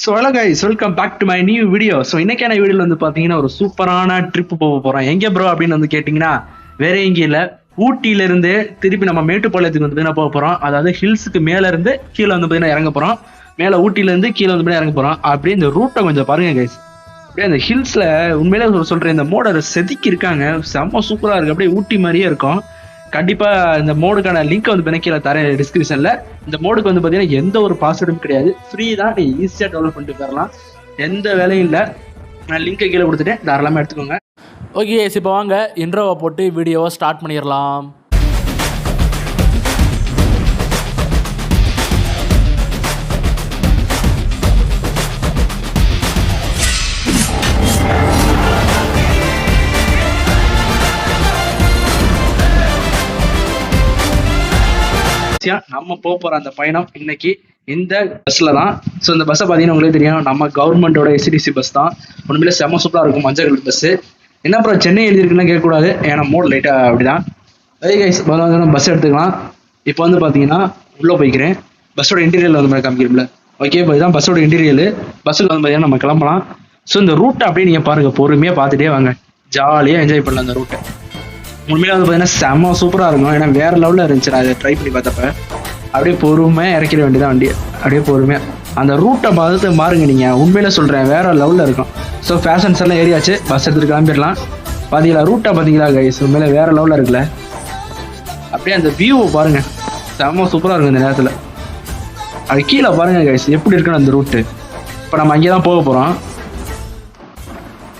So hello guys, welcome back to my new video. So இன்னைக்கான வீடியோவில் வந்து பார்த்தீங்கன்னா ஒரு சூப்பரான ட்ரிப் போக போகிறோம். எங்கே ப்ரோ அப்படின்னு வந்து கேட்டிங்கன்னா வேற எங்கேயும் இல்லை, ஊட்டியிலேருந்து திருப்பி நம்ம மேட்டுப்பாளையத்துக்கு வந்து பார்த்தீங்கன்னா போக போகிறோம். அதாவது ஹில்ஸுக்கு மேலே இருந்து கீழே வந்து பார்த்தீங்கன்னா இறங்க போகிறோம். மேலே ஊட்டியிலேருந்து கீழே வந்து பார்த்தீங்கன்னா இறங்க போகிறோம். அப்படியே இந்த ரூட்டை கொஞ்சம் பாருங்க கைஸ். அப்படியே அந்த ஹில்ஸில் உண்மையிலே சொல்கிறேன், இந்த மோட செதுக்கி இருக்காங்க, செம்ம சூப்பராக இருக்குது. அப்படியே ஊட்டி மாதிரியே இருக்கும். கண்டிப்பா இந்த மோடுக்கான லிங்க் வந்து கீழே தரேன் டிஸ்கிரிப்ஷன்ல. இந்த மோடுக்கு வந்து பாத்தீங்கன்னா எந்த ஒரு பாஸ்வேர்டும் கிடையாது, ஃப்ரீ தான். நீ ஈஸியா டெவலப் பண்ணிட்டு போயிடலாம், எந்த வேலையும் இல்லை. நான் லிங்கை கீழே கொடுத்துட்டேன், தாராளமா எடுத்துக்கோங்க. ஓகே, இப்போ வாங்க இன்ட்ரோவை போட்டு வீடியோவை ஸ்டார்ட் பண்ணிடலாம். நம்ம போக போற அந்த பயணம் இன்னைக்கு இந்த பஸ்ல தான். ஸோ இந்த பஸ்ஸை பார்த்தீங்கன்னா உங்களுக்கு தெரியும், நம்ம கவர்மெண்டோட எஸ்டிசி பஸ் தான். உண்மையில செம்ம சூப்பராக இருக்கும், மஞ்சள் கலர் பஸ். என்ன அப்புறம் சென்னை எழுதிருக்குன்னு கேட்கக்கூடாது, ஏன்னா மோட் லைட்டா அப்படிதான். அதே கைஸ் பஸ் எடுத்துக்கலாம். இப்போ வந்து பார்த்தீங்கன்னா உள்ளே போய்க்கிறேன். பஸ்ஸோட இன்டீரியல் வந்து காமிக்கிறோம்ல. ஓகே, இப்போ இதுதான் பஸ்ஸோட இன்டீரியல். பஸ்ஸில் வந்து பார்த்தீங்கன்னா நம்ம கிளம்பலாம். ஸோ இந்த ரூட்டை அப்படியே நீங்கள் பாருங்க, பொறுமையாக பார்த்துட்டே வாங்க, ஜாலியாக என்ஜாய் பண்ணலாம் அந்த ரூட்டை. உண்மையில வந்து பார்த்தீங்கன்னா செம்ம சூப்பராக இருக்கும், ஏன்னா வேற லெவலில் இருந்துச்சு. நான் அதை ட்ரை பண்ணி பார்த்தப்ப அப்படியே பொறுமையாக இறக்கிட வேண்டியதான் வண்டி. அப்படியே பொறுமையாக அந்த ரூட்டை பார்த்து மாறுங்க நீங்கள், உண்மையில சொல்கிறேன் வேற லெவலில் இருக்கும். ஸோ ஃபேஷன்ஸ் எல்லாம் ஏறியாச்சு, பஸ் எடுத்துட்டு கிளம்பிடலாம். பார்த்தீங்களா ரூட்டை, பார்த்தீங்களா கைஸ், உண்மையில வேற லெவலில் இருக்குல்ல. அப்படியே அந்த வியூவை பாருங்க, செம்ம சூப்பராக இருக்கும் இந்த நேரத்தில். அது கீழே பாருங்க கைஸ் எப்படி இருக்குன்னு அந்த ரூட்டு. இப்போ நம்ம அங்கே தான் போக போகிறோம்.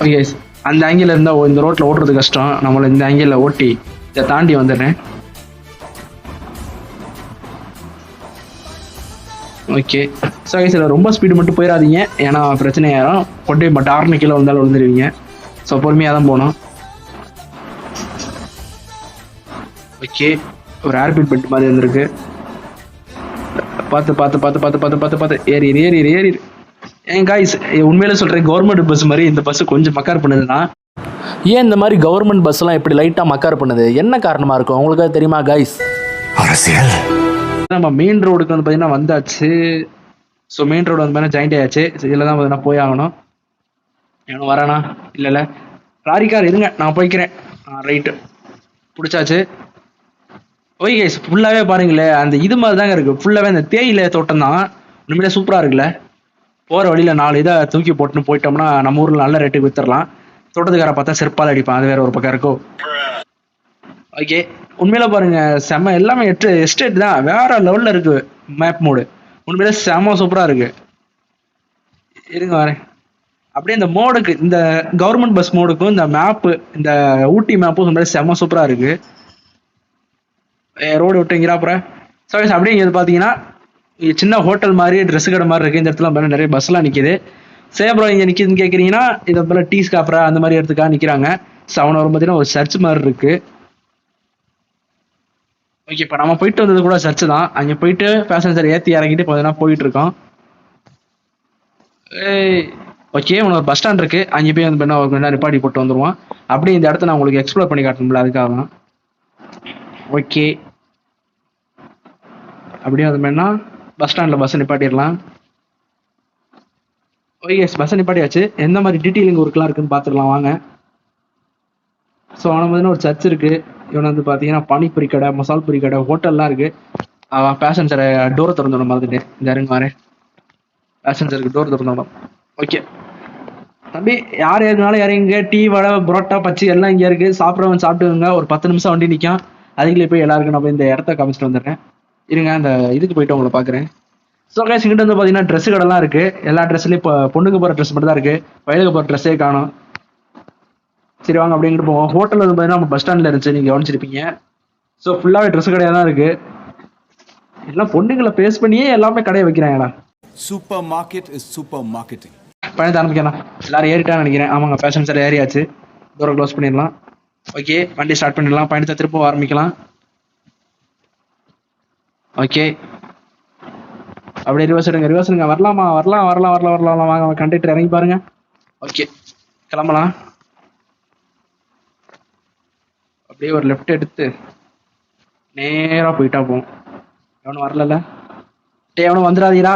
ஓகே கைஸ், அந்த ஆங்கிள் இருந்தால் இந்த ரோட்டில் ஓட்டுறது கஷ்டம், நம்மளை இந்த ஆங்கிளில் ஓட்டி இதை தாண்டி வந்துடுறேன். ஓகே, ஸோ இதில் ரொம்ப ஸ்பீடு மட்டும் போயிடாதீங்க, ஏன்னா பிரச்சனை ஆயிரும். கொண்டு போய் டார்னு கீழே வந்தாலும் விழுந்துருவீங்க. ஸோ பொறுமையாக தான் போகணும். ஓகே, ஒரு ஏர்பீட் பெட் மாதிரி இருந்திருக்கு. பார்த்து பார்த்து பார்த்து பார்த்து பார்த்து பார்த்து பார்த்து ஏறி ஏறி ஏறி. ஏன் காய்ஸ், உண்மையில சொல்கிறேன், கவர்மெண்ட் பஸ் மாதிரி இந்த பஸ் கொஞ்சம் மக்கார் பண்ணுதுன்னா. ஏன் இந்த மாதிரி கவர்மெண்ட் பஸ்லாம் எப்படி லைட்டாக மக்கார் பண்ணுது, என்ன காரணமாக இருக்கும் உங்களுக்கு தெரியுமா கைஸ்? அரசியல். நம்ம மெயின் ரோடுக்கு வந்து பார்த்தீங்கன்னா வந்தாச்சு. ஸோ மெயின் ரோடு வந்து பார்த்தீங்கன்னா ஜாயிண்ட் ஆயாச்சு. இதில் தான் பார்த்தீங்கன்னா போய் ஆகணும். எவனும் வரானா? இல்லைல்ல, லாரிக்கார் இருங்க, நான் போய்க்கிறேன். ரைட்டு, பிடிச்சாச்சு. ஓகே கைஸ், ஃபுல்லாகவே பாருங்களேன், அந்த இது மாதிரி தாங்க இருக்குது. ஃபுல்லாகவே அந்த தேயிலை தோட்டம் தான். உண்மையிலே சூப்பராக இருக்குல்ல. போகிற வழியில் 4 இதை தூக்கி போட்டுன்னு போயிட்டோம்னா நம்ம ஊரில் நல்ல ரேட்டுக்கு வித்துடலாம். தோட்டத்துக்கார பார்த்தா செருப்பால் அடிப்பான், அது வேற ஒரு பக்கம் இருக்கும். ஓகே, உண்மையில பாருங்க செம்ம, எல்லாமே எஸ்டேட் தான், வேற லெவலில் இருக்கு. மேப் மோடு உண்மையில செம்ம சூப்பராக இருக்கு. இருங்க வரேன். அப்படியே இந்த மோடுக்கு, இந்த கவர்மெண்ட் பஸ் மோடுக்கும் இந்த மேப்பு, இந்த ஊட்டி மேப்பும் உண்மையில செம்ம சூப்பராக இருக்கு. ரோடு விட்டுங்கிறா அப்புறம் சர்வீஸ். அப்படியே இங்கே பார்த்தீங்கன்னா சின்ன ஹோட்டல் மாதிரி, ட்ரெஸ் கடை மாதிரி இருக்குது. இந்த இடத்துல நிறைய பஸ்லாம் நிற்கிது. சேப்ரோ இங்கே நிற்கிதுன்னு கேட்குறீங்கன்னா, இதை போல டீ ஸ்காப்ரா அந்த மாதிரி இடத்துக்காக நிற்கிறாங்க. செவன் வரும் பார்த்தீங்கன்னா ஒரு சர்ச் மாதிரி இருக்கு. ஓகே, இப்போ நம்ம போயிட்டு வந்தது கூட சர்ச் தான். அங்கே போயிட்டு பேசஞ்சர் ஏற்றி இறங்கிட்டு பார்த்தீங்கன்னா போயிட்டு இருக்கோம். ஓகே, உனக்கு பஸ் ஸ்டாண்ட் இருக்கு, அங்கே போய் வந்து பண்ண ஒரு நிப்பாட்டி போட்டு வந்துடுவான். அப்படியே இந்த இடத்த நான் உங்களுக்கு எக்ஸ்ப்ளோர் பண்ணி காட்டணும்ல, அதுக்காக தான். ஓகே, அப்படியே வந்து பண்ணா பஸ் ஸ்டாண்டில் பஸ்ஸை நிப்பாட்டிடலாம். ஓகே, பஸ்ஸை நிப்பாட்டியாச்சு. எந்த மாதிரி டீட்டெயிலிங் ஒர்க்லாம் இருக்குன்னு பார்த்துக்கலாம் வாங்க. ஸோ அவனை வந்து ஒரு சர்ச் இருக்கு. இவனை வந்து பார்த்தீங்கன்னா பானிபூரி கடை, மசால் பூரி கடை, ஹோட்டல்லாம் இருக்கு. அவன் பேசஞ்சரை டோரை திறந்துடும் மறந்துட்டு. இந்த இறங்க வரேன், பேசஞ்சருக்கு டோர் திறந்துடும். ஓகே தம்பி, யார் ஏறினாலும் இறங்குங்க. டீ, வடை, புரோட்டா, பச்சி எல்லாம் இங்கே இருக்கு. சாப்பிட்றவன் சாப்பிட்டுங்க. ஒரு 10 நிமிஷம் வண்டி நிற்கும். அதுக்குள்ளே போய் எல்லாருக்கும் நான் போய் இந்த இடத்த காமிச்சிட்டு வந்துடுறேன். இருங்க, அந்த இதுக்கு போயிட்டு உங்களை பார்க்குறேன். ஸோ கைஸ், இங்கிட்ட வந்து பார்த்தீங்கன்னா ட்ரெஸ் கடைலாம் இருக்கு. எல்லா ட்ரெஸ்லையும் இப்போ பொண்ணுக்கு போகிற ட்ரெஸ் மட்டும் தான் இருக்கு, வயலுக்கு போகிற ட்ரெஸ்ஸே காணும். சரி வாங்க அப்படிங்கிட்டு போவோம். ஹோட்டல் வந்து பார்த்தீங்கன்னா நம்ம பஸ் ஸ்டாண்டில் இருந்துச்சு, நீங்கள் கவனிச்சிருப்பீங்க. ஸோ ஃபுல்லாகவே ட்ரெஸ் கடையாக தான் இருக்கு. எல்லாம் பொண்ணுங்களை பேஸ் பண்ணியே எல்லாமே கடையை வைக்கிறாங்கடா. Supermarket is super marketing. பயணத்தை ஆரம்பிக்கலாம். எல்லாரும் ஏறிட்டான்னு நினைக்கிறேன். ஆமாங்க, பேசஞ்சர் ஏறியாச்சு. தூரம் க்ளோஸ் பண்ணிடலாம். ஓகே, வண்டி ஸ்டார்ட் பண்ணிடலாம். பயணத்தை திரும்ப ஆரம்பிக்கலாம். ஓகே, அப்படியே ரிவர்ஸ் எடுங்க. வரலாமா? வரலாம். வாங்க, கண்டக்டர் இறங்கி பாருங்க. ஓகே, கிளம்பலாம். அப்படியே ஒரு லெஃப்ட் எடுத்து நேராக போயிட்டா போகும். எவனும் வரல, எவனும் வந்துடாதீரா.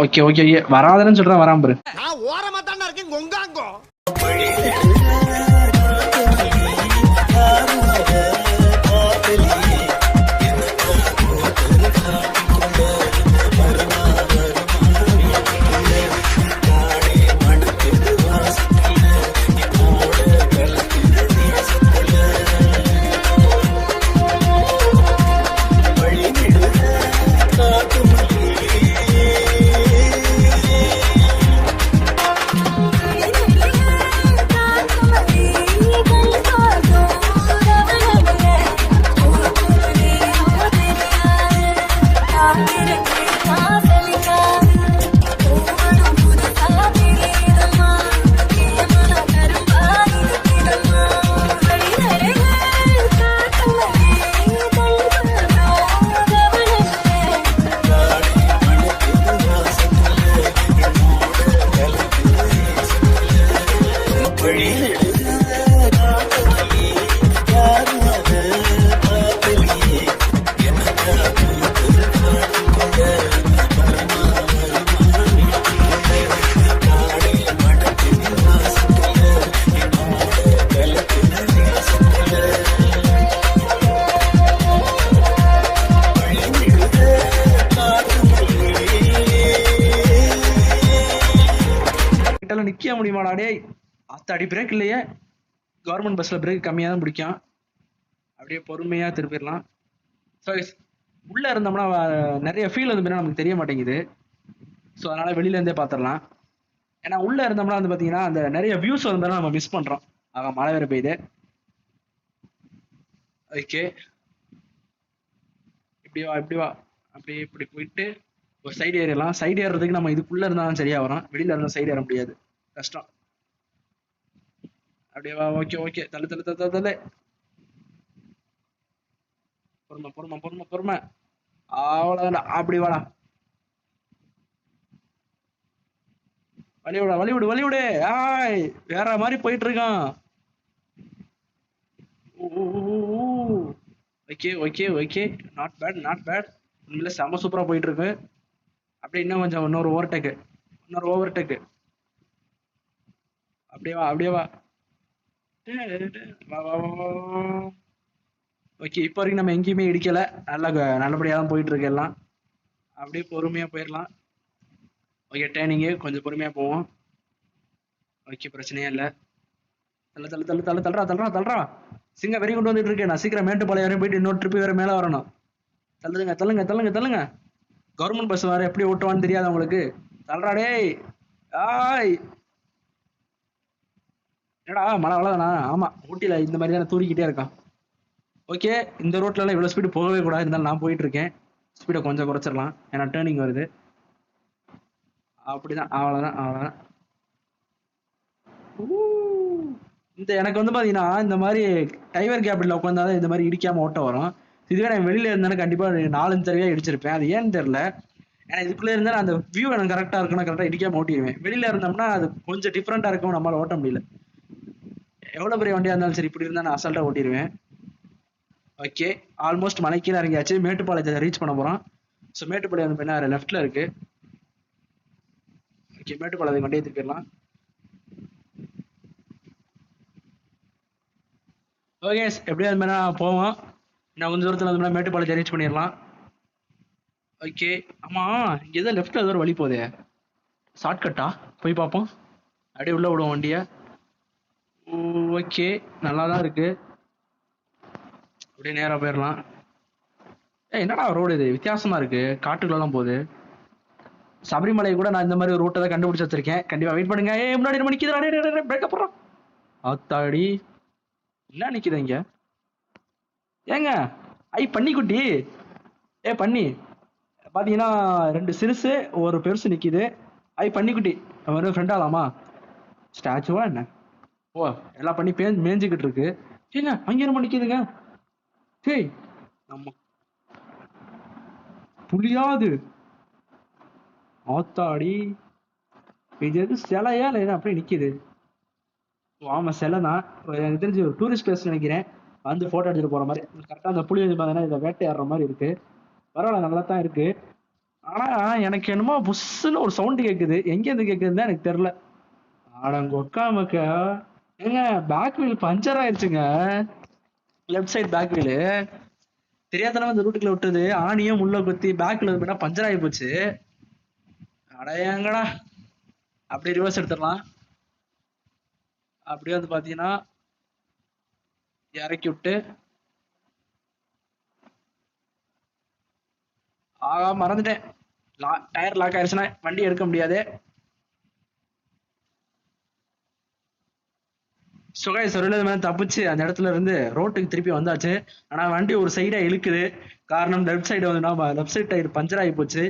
ஓகே ஓகே ஓகே, வராதுன்னு சொல்றேன், வராம பாரு. நான் ஓரமா தானே இருக்கேன் கொங்காங்கோ. நிக்க முடியுமாடா டேய்? அத்தாடி பிரேக் இல்லையே. கவர்மெண்ட் பஸ்ல பிரேக் கம்மியா தான் பிடிக்கும். அப்படியே பொறுமையா திருப்பிடலாம். ஸோ உள்ள இருந்தோம்னா நிறைய ஃபீல் வந்து நமக்கு தெரிய மாட்டேங்குது. ஸோ அதனால வெளியில இருந்தே பார்த்துடலாம். ஏன்னா உள்ள இருந்தோம்னா வந்து பாத்தீங்கன்னா அந்த நிறைய வியூஸ் வந்து நம்ம மிஸ் பண்றோம். ஆக மழை வேற பெய்யுது. ஓகே, இப்படி வா இப்படி வா, அப்படியே இப்படி போயிட்டு ஒரு சைடு ஏறிடலாம். சைடு ஏறுறதுக்கு நம்ம இதுக்குள்ள இருந்தாலும் சரியா வரும், வெளியில இருந்தா சைடு ஏற முடியாது, கஷ்டம். அப்படியே வா. ஓகே ஓகே, தள்ளு தள்ளு தள்ளு தள்ளு. பொறுமை பொறுமை பொறுமை பொறுமை. அவ்வளவுதான், அப்படி வாடா. வழி விட வழி விடு வழி விடு. ஆய், வேற மாதிரி போயிட்டு இருக்கான். Okay okay okay, not bad not bad. உண்மையில செம சூப்பரா போயிட்டு இருக்கு. அப்படியே இன்னும் கொஞ்சம் இன்னொரு ஓவர்டேக்கு, இன்னொரு ஓவர்டேக்கு. அப்படியே வா அப்படியே வா. வா வா வா. ஓகே, இப்போ வரைக்கும் நம்ம எங்கேயுமே இடிக்கல. நல்லபடியாக தான் போயிட்டு இருக்கு எல்லாம். அப்படியே பொறுமையா போயிடலாம். ஓகே, டேர்னிங்கு கொஞ்சம் பொறுமையா போவோம். ஓகே, பிரச்சனையே இல்லை. தள்ள தள்ள தள்ள தள்ள தள்ளுறா தள்ளுறா தள்ளுறா. சிங்க வெறி கொண்டு வந்துட்டு இருக்கேன். நான் சீக்கிரம் மேட்டுப்பாளையம் வரையும் போயிட்டு இன்னொரு ட்ரிப்பு வேற மேலே வரணும். தள்ளுங்க தள்ளுங்க தள்ளுங்க தள்ளுங்க. கவர்மெண்ட் பஸ் வேற எப்படி ஓட்டுவான்னு தெரியாது உங்களுக்கு. தள்ளுறா டேய். ஆய், என்னடா மழை அவ்வளோதானா? ஆமா, ஊட்டியில இந்த மாதிரி தானே தூரிக்கிட்டே இருக்கான். ஓகே, இந்த ரோட்ல எல்லாம் இவ்வளவு ஸ்பீடு போகவே கூடாது. இருந்தாலும் நான் போயிட்டு இருக்கேன். ஸ்பீடை கொஞ்சம் குறைச்சிடலாம், ஏன்னா டேர்னிங் வருது. அப்படிதான், அவ்வளவுதான் அவ்வளவுதான். இந்த எனக்கு வந்து பாத்தீங்கன்னா இந்த மாதிரி டைவர் கேபிட்ல உட்காந்தாதான் இந்த மாதிரி இடிக்காம ஓட்டம் வரும். இதுவே நான் வெளியில இருந்தாலும் கண்டிப்பா 4-5 தடவையா இடிச்சிருப்பேன். அது ஏன்னு தெரியல. ஏன்னா இதுக்குள்ள இருந்தாலும் அந்த வியூ எனக்கு கரெக்டா இருக்கணும், கரெக்டா இடிக்காம ஓட்டிடுவேன். வெளியில இருந்தோம்னா அது கொஞ்சம் டிஃப்ரெண்டா இருக்கும், நம்மளால ஓட்ட முடியல. எவ்வளவு பெரிய வண்டியா இருந்தாலும் சரி, இப்படி இருந்தா நான் அசால்ட்டா ஓட்டிடுவேன். ஓகே, ஆல்மோஸ்ட் மலைக்கீழே இறங்கியாச்சு. மேட்டுப்பாளையத்தை ரீச் பண்ண போறோம். ஸோ மேட்டுப்பாளையம் வந்து என்ன லெஃப்ட்ல இருக்கு. ஓகே, மேட்டுப்பாளையத்தை வண்டியை திருப்பிடலாம். ஓகே, எப்படியா அது மாதிரி போவோம். நான் கொஞ்சம் தூரத்தில் வந்து மேட்டுப்பாளையத்தை ரீச் பண்ணிடலாம். ஓகே, ஆமா, இங்கே ஏதோ லெஃப்ட்ல ஏதோ ஒரு வழி போதே, ஷார்ட்கட்டா? போய் பார்ப்போம். அப்படியே உள்ள விடுவோம் வண்டியை. ஓகே, நல்லா தான் இருக்கு. அப்படியே நேராக போயிடலாம். என்னடா ரோடு இது வித்தியாசமா இருக்கு, காட்டுக்குள்ளலாம் போகுது. சபரிமலை கூட நான் இந்த மாதிரி ரூட்டை தான் கண்டுபிடிச்சு வச்சிருக்கேன். கண்டிப்பா வெயிட் பண்ணுங்க. முன்னாடி நம்ம நிக்குது, பிரேக்கப் போடுறோம். ஆத்தாடி, என்ன நிக்குது இங்க? ஏங்க பன்னிக்குட்டி, பண்ணி பாத்தீங்கன்னா 2 சிறுசு ஒரு பெருசு நிக்குது. பன்னிக்குட்டி ஃப்ரெண்டாலாமா? ஸ்டாச்சுவா என்ன? ஓ, எல்லாம் பண்ணி மேய்ஞ்சுக்கிட்டு இருக்கு. ஏங்க அங்க நம்ம நிக்குதுங்க. டேய், நம்ம புளியாது. ஆத்தாடி, இது எது சிலையா இல்லை அப்படியே நிக்குது? ஆமா, சிலை தான். எனக்கு தெரிஞ்சு ஒரு டூரிஸ்ட் பிளேஸ் நினைக்கிறேன். வந்து போட்டோ எடுத்துட்டு போற மாதிரி. கரெக்டா அந்த புளி வந்து பாத்தீங்கன்னா இதை வேட்டையாடுற மாதிரி இருக்கு. பரவாயில்ல, நல்லா தான் இருக்கு. ஆனா எனக்கு என்னமோ புஷ்ஷுன்னு ஒரு சவுண்ட் கேக்குது, எங்க இருந்து கேக்குதுன்னு தான் எனக்கு தெரியல. அடங்கொக்காமக்க. ஏங்க, பேக் வீல் பஞ்சர் ஆயிருச்சுங்க. லெஃப்ட் சைடு பேக் வீலு தெரியாதனமா இந்த ரூட்டுக்குள்ள விட்டது, ஆணியும் முள்ள குத்தி பேக்ல போயிட்டா பஞ்சர் ஆகி போச்சு. அடையாங்கடா. அப்படியே ரிவர்ஸ் எடுத்துடலாம். அப்படியே வந்து பாத்தீங்கன்னா இறக்கி விட்டு, ஆகா மறந்துட்டேன், டயர் லாக் ஆயிடுச்சுன்னா வண்டி எடுக்க முடியாது. சுகாய் சொருளது மேலே தப்பிச்சு அந்த இடத்துல இருந்து ரோட்டுக்கு திருப்பி வந்தாச்சு. ஆனா வண்டி ஒரு சைடா இழுக்குது. காரணம் லெஃப்ட் சைடு வந்து லெஃப்ட் சைடு டயர் பஞ்சர் ஆகி போச்சு.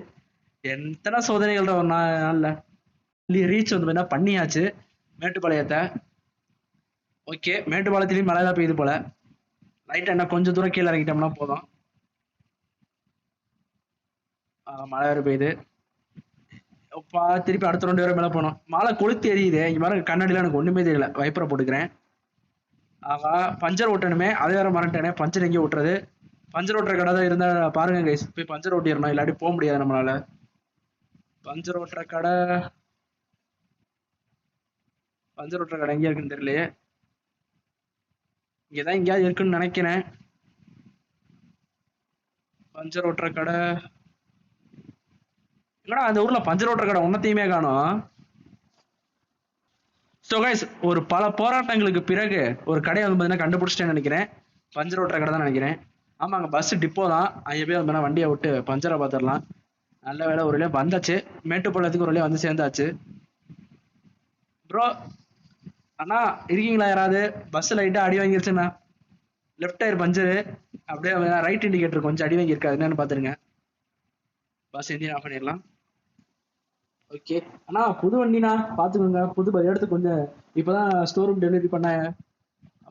எத்தனை சோதனைகள் ஒரு நாள்ல ரீச் வந்து என்ன பண்ணியாச்சு மேட்டுப்பாளையத்தை. ஓகே, மேட்டுப்பாளையத்திலயும் மழை தான் பெய்யுது போல. லைட்டா என்ன கொஞ்சம் தூரம் கீழே இறங்கிட்டோம்னா போதும். மழை வேற பெய்யுது. திருப்பி அடுத்த 2 பேரும் மேல போனோம். மழை கொளுத்தி எரியுது. இங்க பாருங்க, கண்ணாடியில எனக்கு ஒண்ணுமே தெரியல. வைப்பரை போட்டுக்கிறேன். ஆகா, பஞ்சர் ஓட்டணுமே, அதே வேற மறந்துட்டேனே. பஞ்சர் எங்கே ஓட்டுறது? பஞ்சர் ஓட்டுற கடை தான் இருந்தா பாருங்க கைஸ், போய் பஞ்சர் ஓட்டிடணும், இல்லாட்டி போக முடியாது நம்மளால. பஞ்சர் ஓட்டுற கடை எங்க இருக்குன்னு தெரியலையே. இங்கதான் எங்கேயாவது இருக்குன்னு நினைக்கிறேன். பஞ்சர் ஓட்டுற கடை இல்லடா, அந்த ஊர்ல பஞ்சர் ஓட்டுற கடை ஒன்னத்தையுமே காணும். ஸோ கைஸ், ஒரு பல போராட்டங்களுக்கு பிறகு ஒரு கடையை வந்து பார்த்தீங்கன்னா கண்டுபிடிச்சிட்டேன்னு நினைக்கிறேன். பஞ்சர் ஓட்டுற கடை தான் நினைக்கிறேன். ஆமாங்க, பஸ் டிப்போ தான். அங்கே போய் வந்து வண்டியை விட்டு பஞ்சரை பார்த்துடலாம். நல்ல வேலை, ஒரு வழியாக வந்தாச்சு. மேட்டுப்பாளையத்துக்கு ஒரு வழியாக வந்து சேர்ந்தாச்சு. ப்ரோ அண்ணா இருக்கீங்களா யாராவது? பஸ் லைட்டாக அடி வாங்கிருச்சுண்ணா. Left tyre puncture. அப்படியே ரைட் இண்டிகேட்டர் கொஞ்சம் அடி வாங்கியிருக்காது, என்னன்னு பார்த்துருங்க. பஸ் இன்ஜின் ஆஃப் பண்ணிடலாம். ஓகே அண்ணா, புது வண்டிண்ணா, பார்த்துக்கோங்க. புது எடுத்து கொஞ்சம் இப்போதான் ஸ்டோர் ரூம் டெலிவரி பண்ணேன்.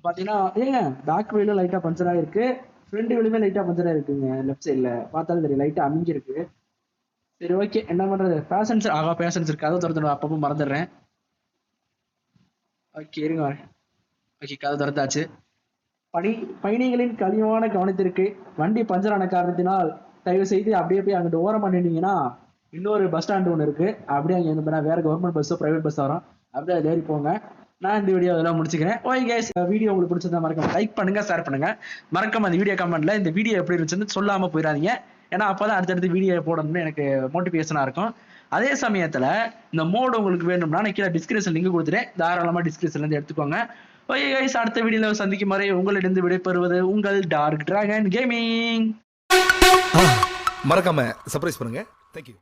பார்த்தீங்கன்னா ஏங்க, பேக் வீலும் லைட்டாக பஞ்சர் ஆகிருக்கு, ஃப்ரண்ட் வீலுமே லைட்டாக பஞ்சர் ஆகிருக்குங்க. லெஃப்ட் சைடில் பார்த்தாலும் தெரியும், லைட்டாக அமைஞ்சிருக்கு. சரி ஓகே, என்ன பண்ணுறது? பேசன்ஸ் கதவை திறந்துடும், அப்பப்போ மறந்துடுறேன். ஓகே இருங்க வரேன். ஓகே, கதை திறந்தாச்சு. பயணிகளின் கனிவான கவனத்திற்கு, வண்டி பஞ்சர் ஆன காரணத்தினால் தயவு செய்து அப்படியே போய் அங்கிட்டு ஓரம் பண்ணிட்டீங்கன்னா இன்னொரு பஸ் ஸ்டாண்டு ஒன்று இருக்கு. அப்படியே அங்கே வந்து வேற கவர்மெண்ட் பஸ்ஸோ பிரைவேட் பஸ் வரும், அப்படியே அதில் ஏறி போங்க. நான் இந்த வீடியோ அதெல்லாம் முடிச்சுக்கிறேன். ஓகே கைஸ், வீடியோ உங்களுக்கு பிடிச்சிருந்தா மறக்காம லைக் பண்ணுங்க, ஷேர் பண்ணுங்க. மறக்காம அந்த வீடியோ கமெண்ட்ல இந்த வீடியோ எப்படி இருந்துச்சுன்னு சொல்லாம போயிடாதீங்க. ஏன்னா அப்பதான் அடுத்தடுத்து வீடியோ போடணும்னு எனக்கு மோட்டிவேஷனா இருக்கும். அதே சமயத்துல இந்த மோடு உங்களுக்கு வேணும்னா நான் கீழே டிஸ்கிரிப்ஷன் லிங்க் கொடுத்துட்டேன், தாராளமா டிஸ்கிரிப்ஷன்ல இருந்து எடுத்துக்கோங்க. ஓகே கைஸ், அடுத்த வீடியோல சந்திக்கும் வரை உங்களிடம் விடைபெறுவது உங்கள் டார்க் டிராகன் கேமிங். மறக்காம சர்ப்ரைஸ் பண்ணுங்க. தேங்க்யூ.